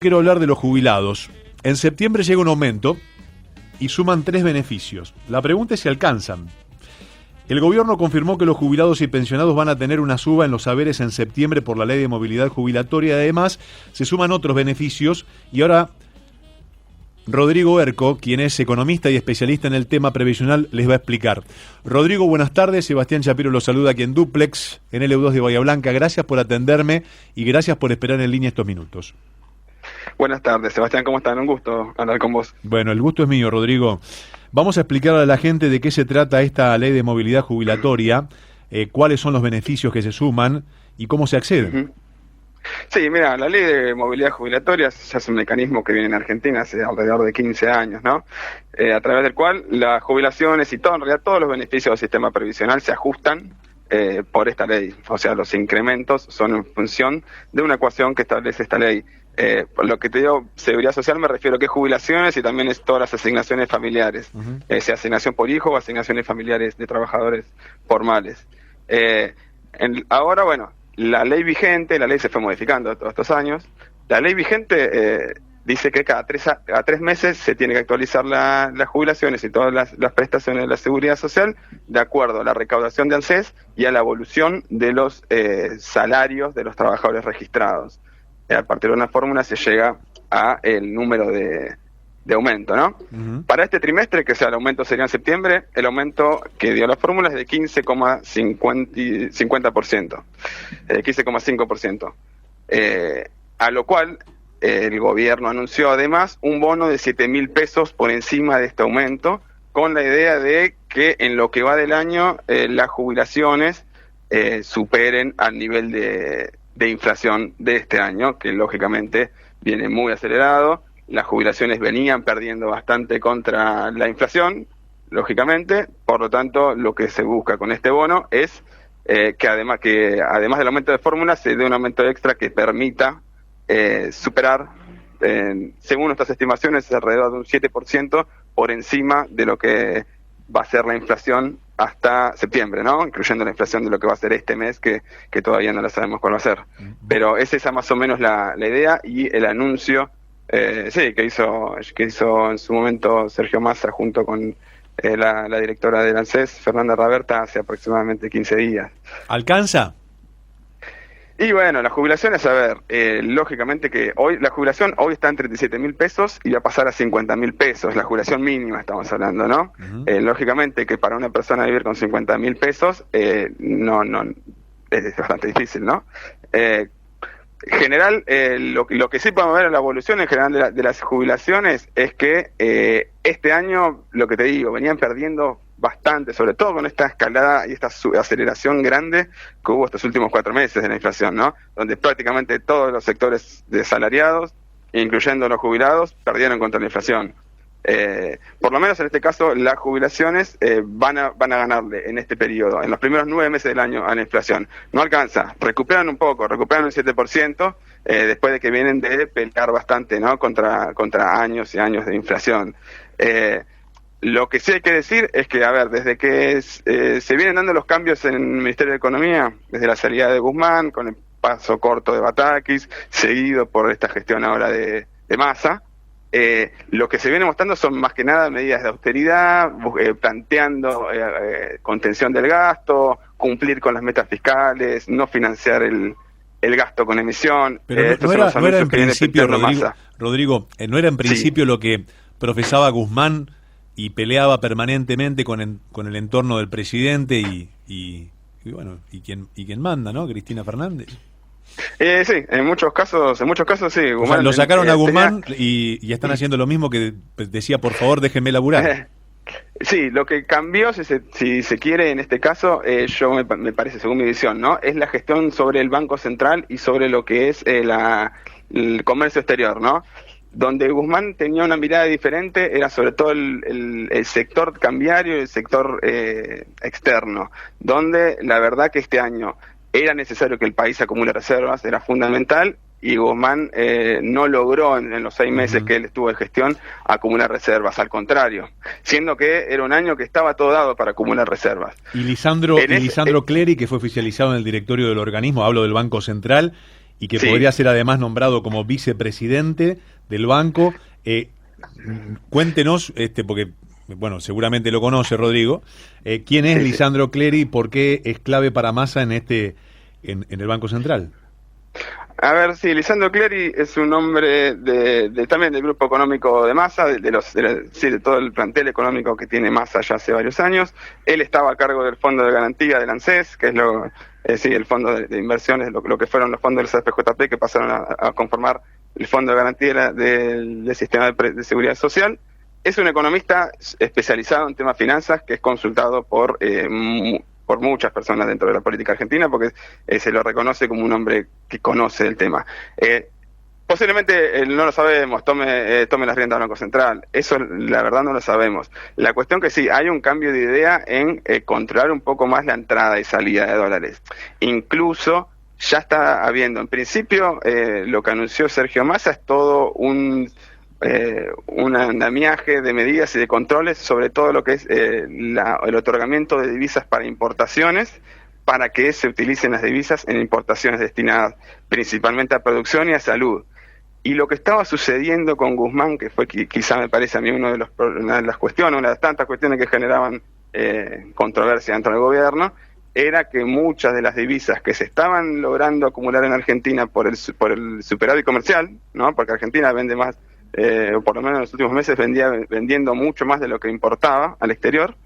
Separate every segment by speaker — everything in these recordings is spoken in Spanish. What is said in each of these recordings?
Speaker 1: Quiero hablar de los jubilados. En septiembre llega un aumento y suman 3 beneficios. La pregunta es si alcanzan. El gobierno confirmó que los jubilados y pensionados van a tener una suba en los saberes en septiembre por la ley de movilidad jubilatoria. Además, se suman otros beneficios y ahora Rodrigo Erco, quien es economista y especialista en el tema previsional, les va a explicar. Rodrigo, buenas tardes. Sebastián Shapiro los saluda aquí en Duplex, en LU2 de Bahía Blanca. Gracias por atenderme y gracias por esperar en línea estos minutos.
Speaker 2: Buenas tardes, Sebastián, ¿cómo están? Un gusto hablar con vos.
Speaker 1: Bueno, el gusto es mío, Rodrigo. Vamos a explicarle a la gente de qué se trata esta ley de movilidad jubilatoria, cuáles son los beneficios que se suman y cómo se accede.
Speaker 2: Sí, mira, la ley de movilidad jubilatoria ya es un mecanismo que viene en Argentina hace alrededor de 15 años, ¿no? A través del cual las jubilaciones y todo, en realidad todos los beneficios del sistema previsional se ajustan por esta ley. O sea, los incrementos son en función de una ecuación que establece esta ley. Por lo que te digo, seguridad social me refiero a que es jubilaciones y también es todas las asignaciones familiares, sea asignación por hijo o asignaciones familiares de trabajadores formales. Ahora, bueno, la ley vigente, la ley se fue modificando todos estos años, la ley vigente dice que cada 3 meses se tiene que actualizar las jubilaciones y todas las prestaciones de la seguridad social de acuerdo a la recaudación de ANSES y a la evolución de los salarios de los trabajadores registrados. A partir de una fórmula se llega a el número de aumento, ¿no? Para este trimestre, que sea el aumento sería en septiembre, el aumento que dio la fórmula es de 15,50%, 15,5%. A lo cual el gobierno anunció además un bono de 7.000 pesos por encima de este aumento, con la idea de que en lo que va del año las jubilaciones superen al nivel de inflación de este año, que lógicamente viene muy acelerado. Las jubilaciones venían perdiendo bastante contra la inflación, lógicamente, por lo tanto lo que se busca con este bono es que además del aumento de fórmula se dé un aumento extra que permita superar, según nuestras estimaciones, alrededor de un 7% por encima de lo que va a ser la inflación hasta septiembre, ¿no? Incluyendo la inflación de lo que va a ser este mes, que todavía no la sabemos cuál va a ser. Pero es esa más o menos la idea y el anuncio que hizo en su momento Sergio Massa junto con la directora del ANSES, Fernanda Raberta, hace aproximadamente 15 días.
Speaker 1: ¿Alcanza?
Speaker 2: Y bueno, las jubilaciones, a ver, lógicamente que la jubilación hoy está en 37.000 pesos y va a pasar a 50.000 pesos, la jubilación mínima estamos hablando, ¿no? Lógicamente que para una persona vivir con 50.000 pesos, no, es bastante difícil, ¿no? En general, lo que sí podemos ver en la evolución en general de las jubilaciones es que este año, lo que te digo, venían perdiendo bastante, sobre todo con esta escalada y esta aceleración grande que hubo estos últimos 4 meses de la inflación, ¿no? Donde prácticamente todos los sectores de salariados, incluyendo los jubilados, perdieron contra la inflación. Por lo menos en este caso, las jubilaciones van a ganarle en este periodo, en los primeros 9 meses del año, a la inflación. No alcanza, recuperan un poco, recuperan un 7%, después de que vienen de pelear bastante, ¿no? Contra años y años de inflación. Lo que sí hay que decir es que, a ver, desde que se vienen dando los cambios en el Ministerio de Economía, desde la salida de Guzmán, con el paso corto de Batakis, seguido por esta gestión ahora de Massa, lo que se viene mostrando son más que nada medidas de austeridad, planteando contención del gasto, cumplir con las metas fiscales, no financiar el gasto con emisión.
Speaker 1: Pero no era en principio, Rodrigo, no era en principio lo que profesaba Guzmán y peleaba permanentemente con el entorno del presidente y quien manda, ¿no? Cristina Fernández.
Speaker 2: Sí, en muchos casos sí. Guzmán,
Speaker 1: o sea, lo sacaron a Guzmán y están haciendo lo mismo que decía, por favor, déjenme laburar.
Speaker 2: Sí, lo que cambió, si se quiere, en este caso, me parece, según mi visión, ¿no? Es la gestión sobre el Banco Central y sobre lo que es el comercio exterior, ¿no? Donde Guzmán tenía una mirada diferente, era sobre todo el sector cambiario y el sector externo, donde la verdad que este año era necesario que el país acumule reservas, era fundamental, y Guzmán no logró en los 6 meses que él estuvo en gestión acumular reservas, al contrario, siendo que era un año que estaba todo dado para acumular reservas.
Speaker 1: Y Lisandro Clery, que fue oficializado en el directorio del organismo, hablo del Banco Central, y que
Speaker 2: Sí.
Speaker 1: podría ser además nombrado como vicepresidente del banco. Cuéntenos, porque bueno, seguramente lo conoce Rodrigo, ¿quién es
Speaker 2: Sí, sí.
Speaker 1: Lisandro Clery y por qué es clave para Massa en el Banco Central?
Speaker 2: A ver, sí, Lisandro Clery es un hombre también del grupo económico de Massa, de todo el plantel económico que tiene Massa ya hace varios años. Él estaba a cargo del fondo de garantía del ANSES, que es el fondo de inversiones, lo que fueron los fondos del CFJP, que pasaron a conformar el fondo de garantía del sistema de seguridad social. Es un economista especializado en temas finanzas que es consultado por muchas personas dentro de la política argentina, porque se lo reconoce como un hombre que conoce el tema. Posiblemente no lo sabemos, tome las riendas del Banco Central. Eso la verdad no lo sabemos. La cuestión que sí, hay un cambio de idea en controlar un poco más la entrada y salida de dólares. Incluso ya está habiendo, en principio, lo que anunció Sergio Massa es todo un andamiaje de medidas y de controles sobre todo lo que es el otorgamiento de divisas para importaciones, para que se utilicen las divisas en importaciones destinadas principalmente a producción y a salud. Y lo que estaba sucediendo con Guzmán, que fue quizá me parece a mí una de las cuestiones, una de las tantas cuestiones que generaban controversia dentro del gobierno, era que muchas de las divisas que se estaban logrando acumular en Argentina por el superávit comercial, ¿no? Porque Argentina vende más, por lo menos en los últimos meses vendiendo mucho más de lo que importaba al exterior.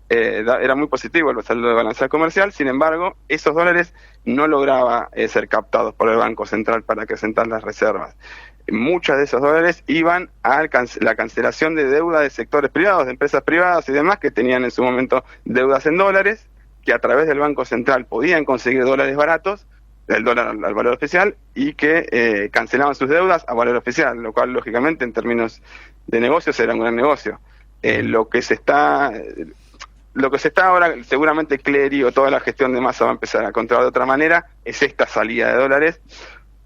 Speaker 2: Era muy positivo el saldo de balanza comercial. Sin embargo, esos dólares no lograba ser captados por el Banco Central para acrecentar las reservas. Muchos de esos dólares iban a la cancelación de deuda de sectores privados, de empresas privadas y demás que tenían en su momento deudas en dólares, que a través del Banco Central podían conseguir dólares baratos, el dólar al valor oficial, y que cancelaban sus deudas a valor oficial, lo cual lógicamente en términos de negocios era un gran negocio. Lo que se está ahora, seguramente Clery o toda la gestión de Massa va a empezar a controlar de otra manera, es esta salida de dólares,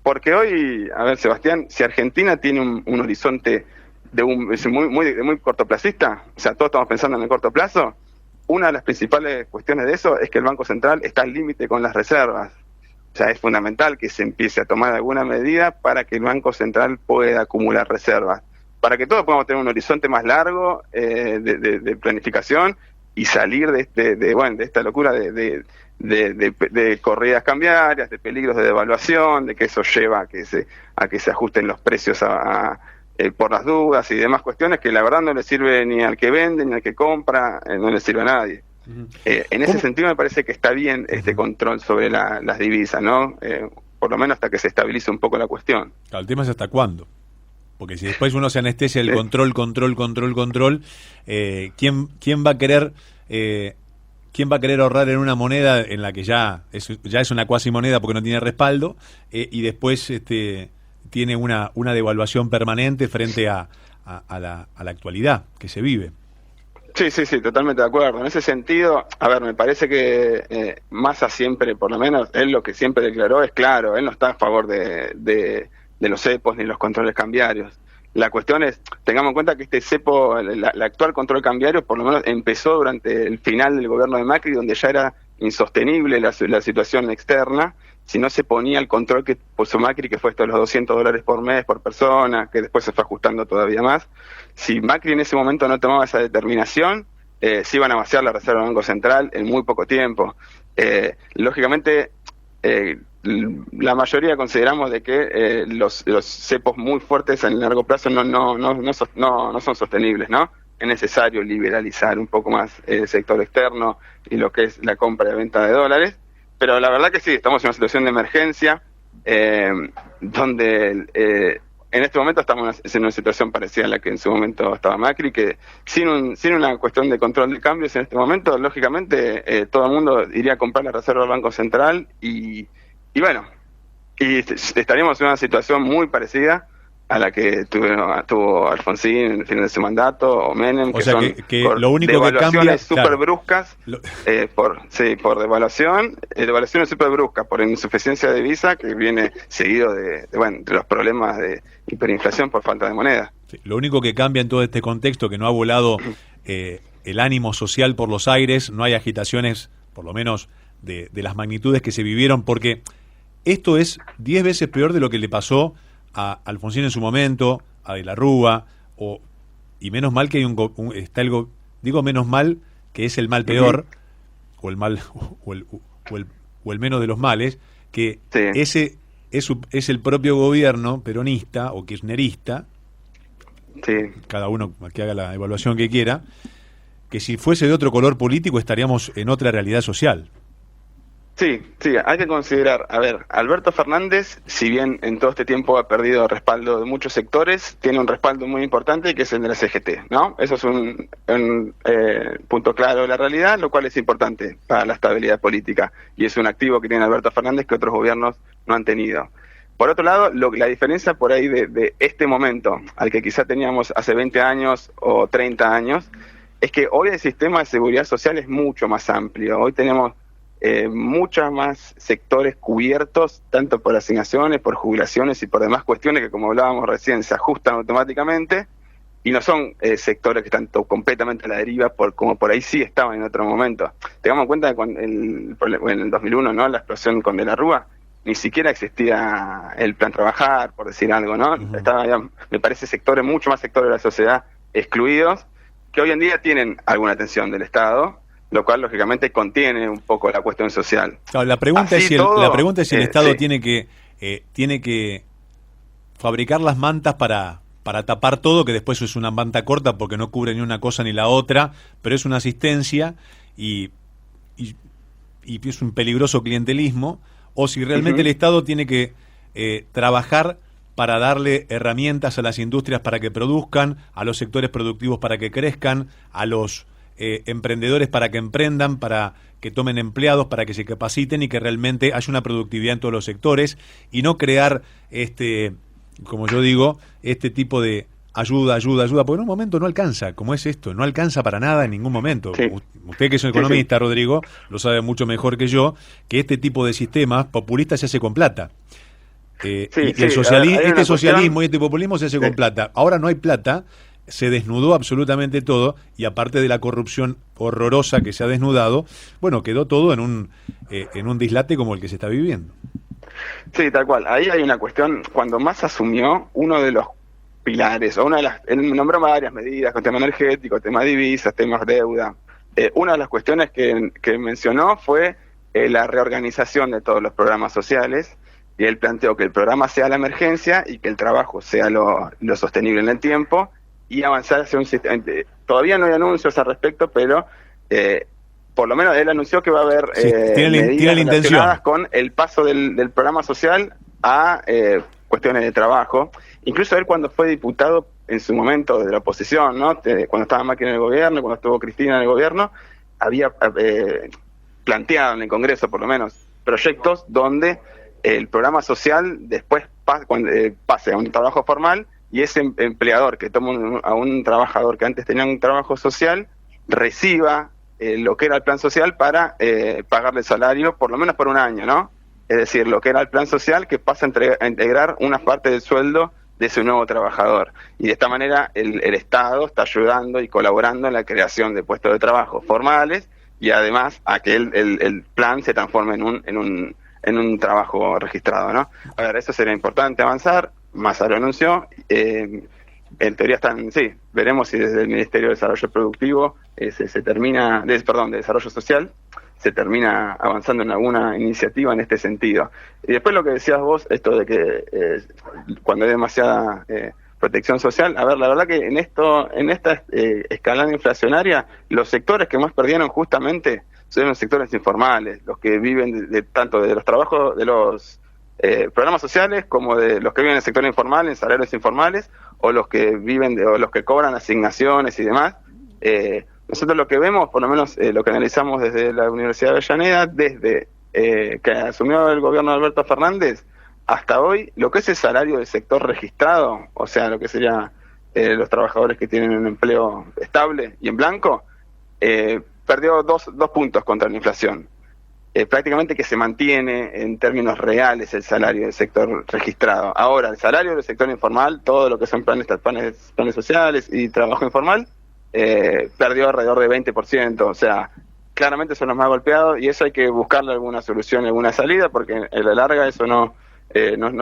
Speaker 2: porque hoy, a ver Sebastián, si Argentina tiene un horizonte muy cortoplacista, o sea, todos estamos pensando en el corto plazo, una de las principales cuestiones de eso es que el Banco Central está al límite con las reservas. O sea, es fundamental que se empiece a tomar alguna medida para que el Banco Central pueda acumular reservas, para que todos podamos tener un horizonte más largo de planificación y salir de esta locura de corridas cambiarias, de peligros de devaluación, de que eso lleva a que se ajusten los precios por las dudas y demás cuestiones que la verdad no le sirve ni al que vende ni al que compra, no le sirve a nadie. En ese sentido me parece que está bien este control sobre las divisas, ¿no? Por lo menos hasta que se estabilice un poco la cuestión.
Speaker 1: Claro, el tema es hasta cuándo. Porque si después uno se anestesia el control, ¿quién va a querer ahorrar en una moneda en la que ya es una cuasimoneda porque no tiene respaldo y después tiene una devaluación permanente frente a la actualidad que se vive?
Speaker 2: Sí, totalmente de acuerdo. En ese sentido, a ver, me parece que Massa siempre, por lo menos, él lo que siempre declaró es claro, él no está a favor de los cepos ni los controles cambiarios. La cuestión es, tengamos en cuenta que este cepo, la actual control cambiario, por lo menos empezó durante el final del gobierno de Macri, donde ya era insostenible la situación externa, si no se ponía el control que puso Macri, que fue esto de los $200 por mes por persona, que después se fue ajustando todavía más. Si Macri en ese momento no tomaba esa determinación, se iban a vaciar la reserva del Banco Central en muy poco tiempo. Lógicamente, la mayoría consideramos de que los cepos muy fuertes en el largo plazo no son sostenibles, ¿no? Es necesario liberalizar un poco más el sector externo y lo que es la compra y venta de dólares. Pero la verdad que sí, estamos en una situación de emergencia donde en este momento estamos en una situación parecida a la que en su momento estaba Macri, que sin una cuestión de control de cambios en este momento, lógicamente todo el mundo iría a comprar la reserva del Banco Central y estaríamos en una situación muy parecida a la que tuvo Alfonsín en el final de su mandato, o Menem, que son
Speaker 1: lo único que cambia,
Speaker 2: súper bruscas, por devaluaciones súper bruscas, por insuficiencia de divisa, que viene seguido de los problemas de hiperinflación por falta de moneda.
Speaker 1: Sí, lo único que cambia en todo este contexto, que no ha volado el ánimo social por los aires, no hay agitaciones, por lo menos de las magnitudes que se vivieron, porque esto es 10 veces peor de lo que le pasó a Alfonsín en su momento, a De la Rúa, y menos mal que hay está algo, digo menos mal que es el mal peor, o el mal, o el menos de los males, que ese es el propio gobierno peronista o kirchnerista, cada uno que haga la evaluación que quiera, que si fuese de otro color político estaríamos en otra realidad social.
Speaker 2: Sí, hay que considerar, a ver, Alberto Fernández, si bien en todo este tiempo ha perdido respaldo de muchos sectores, tiene un respaldo muy importante que es el de la CGT, ¿no? Eso es un punto claro de la realidad, lo cual es importante para la estabilidad política, y es un activo que tiene Alberto Fernández que otros gobiernos no han tenido. Por otro lado, la diferencia por ahí de este momento, al que quizá teníamos hace 20 años o 30 años, es que hoy el sistema de seguridad social es mucho más amplio. Hoy tenemos muchos más sectores cubiertos, tanto por asignaciones, por jubilaciones y por demás cuestiones que, como hablábamos recién, se ajustan automáticamente y no son sectores que están completamente a la deriva como por ahí sí estaban en otro momento. Tengamos en cuenta que en el 2001, ¿no? La explosión con De la Rúa, ni siquiera existía el Plan Trabajar, por decir algo, ¿no? Estaba ya, me parece, mucho más sectores de la sociedad excluidos, que hoy en día tienen alguna atención del Estado, lo cual lógicamente contiene un poco la cuestión social.
Speaker 1: Claro, la pregunta es si el Estado tiene que fabricar las mantas para tapar todo, que después es una manta corta porque no cubre ni una cosa ni la otra, pero es una asistencia y es un peligroso clientelismo, o si realmente el Estado tiene que trabajar para darle herramientas a las industrias para que produzcan, a los sectores productivos para que crezcan, a los emprendedores para que emprendan, para que tomen empleados, para que se capaciten y que realmente haya una productividad en todos los sectores, y no crear como yo digo, este tipo de ayuda, porque en un momento no alcanza, como es esto, no alcanza para nada en ningún momento.
Speaker 2: Sí.
Speaker 1: Usted, que es un economista, Rodrigo, lo sabe mucho mejor que yo, que este tipo de sistemas populistas se hace con plata. El socialismo y este populismo se hace con plata. Ahora no hay plata, se desnudó absolutamente todo, y aparte de la corrupción horrorosa que se ha desnudado, bueno, quedó todo en un dislate como el que se está viviendo.
Speaker 2: Sí, tal cual. Ahí hay una cuestión, cuando más asumió, uno de los pilares, o él nombró varias medidas, con tema energético, tema divisas, temas deuda. Una de las cuestiones que mencionó fue la reorganización de todos los programas sociales, y él planteó que el programa sea la emergencia y que el trabajo sea lo sostenible en el tiempo, y avanzar hacia un sistema. Todavía no hay anuncios al respecto, pero por lo menos él anunció que va a haber medidas relacionadas con el paso del programa social a cuestiones de trabajo. Incluso él, cuando fue diputado en su momento de la oposición, ¿no? Cuando estaba Macri en el gobierno, cuando estuvo Cristina en el gobierno, había planteado en el Congreso, por lo menos, proyectos donde el programa social después pase a un trabajo formal, y ese empleador que toma a un trabajador que antes tenía un trabajo social reciba lo que era el plan social para pagarle el salario por lo menos por un año, ¿no? Es decir, lo que era el plan social, que pasa a integrar una parte del sueldo de ese nuevo trabajador. Y de esta manera el Estado está ayudando y colaborando en la creación de puestos de trabajo formales, y además a que el plan se transforme en un trabajo registrado, ¿no? A ver, eso sería importante avanzar. Massa lo anunció. En teoría veremos si desde el Ministerio de Desarrollo Productivo de Desarrollo Social se termina avanzando en alguna iniciativa en este sentido. Y después lo que decías vos, esto de que cuando hay demasiada protección social, a ver, la verdad que en esta escalada inflacionaria, los sectores que más perdieron justamente son los sectores informales, los que viven tanto de los trabajos, de los programas sociales, como de los que viven en el sector informal, en salarios informales, o los que o los que cobran asignaciones y demás. Nosotros lo que vemos, por lo menos lo que analizamos desde la Universidad de Avellaneda, desde que asumió el gobierno de Alberto Fernández hasta hoy, lo que es el salario del sector registrado, o sea, lo que sería los trabajadores que tienen un empleo estable y en blanco, perdió dos puntos contra la inflación. Prácticamente que se mantiene en términos reales el salario del sector registrado. Ahora, el salario del sector informal, todo lo que son planes sociales y trabajo informal, perdió alrededor de 20%. O sea, claramente son los más golpeados y eso hay que buscarle alguna solución, alguna salida, porque en la larga eso no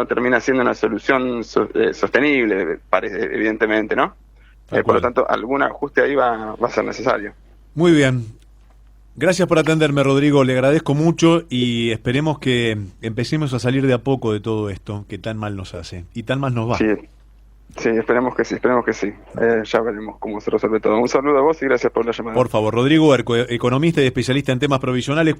Speaker 2: termina siendo una solución sostenible, evidentemente, ¿no? Por lo tanto, algún ajuste ahí va a ser necesario.
Speaker 1: Muy bien. Gracias por atenderme, Rodrigo. Le agradezco mucho y esperemos que empecemos a salir de a poco de todo esto que tan mal nos hace y tan mal nos va.
Speaker 2: Sí, sí, esperemos que sí, esperemos que sí. Ya veremos cómo se resuelve todo. Un saludo a vos y gracias por la llamada.
Speaker 1: Por favor, Rodrigo Erco, economista y especialista en temas provisionales.